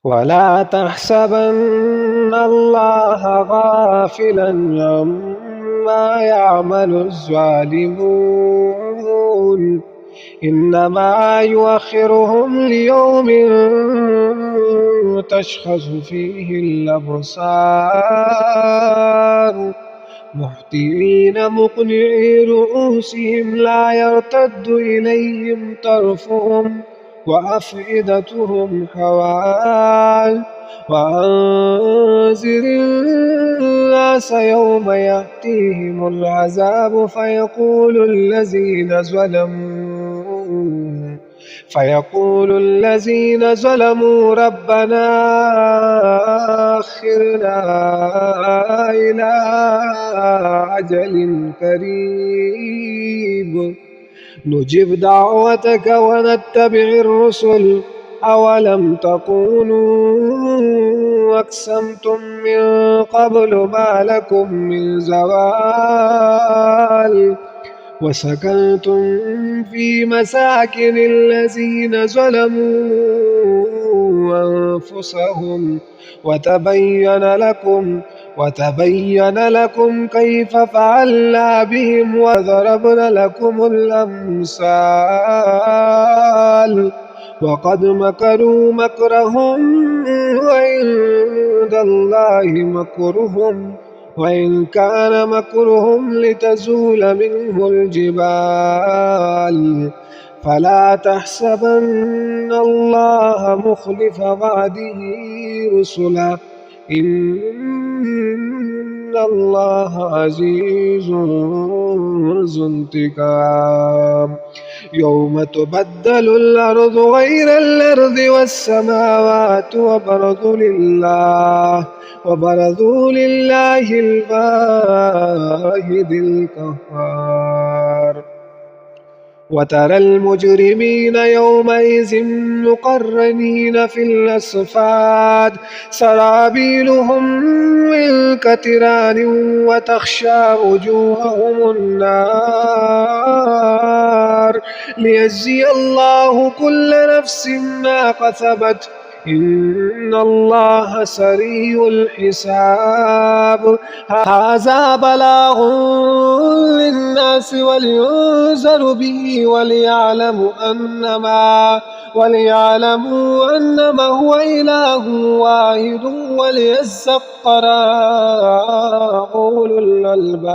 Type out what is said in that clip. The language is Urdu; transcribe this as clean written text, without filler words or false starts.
ولا تحسبن الله غافلا عما يعمل الظالمون، إنما يؤخرهم ليوم تشخص فيه الأبصار، مهطعين مقنعي رؤوسهم لا يرتد إليهم طرفهم وأفئدتهم هواء. وأنذر الناس يوم يأتيهم العذاب فيقول الذين ظلموا ربنا أخرنا إلى أجل قريب نجب دعوتك ونتبع الرسل، أولم تكونوا أقسمتم من قبل ما لكم من زوال، وسكنتم في مساكن الذين ظلموا أنفسهم وتبين لكم كيف فعلنا بهم وضربنا لكم الأمثال. وقد مكروا مكرهم وعند الله مكرهم وإن كان مكرهم لتزول منه الجبال. فلا تحسبن الله مخلف وعده رسله، إن الله عزيز ذو انتقام. يوم تبدل الأرض غير الأرض والسماوات وبرزوا لله الواحد القهار. وترى المجرمين يومئذ مقرنين في الأصفاد، سرابيلهم من قطران وتخشى وجوههم النار، ليجزي الله كل نفس ما كسبت، إن الله سريع الحساب. هذا بلاغ للناس ولينذروا به وليعلموا أنما هو إله واحد وليذكر أولو الألباب.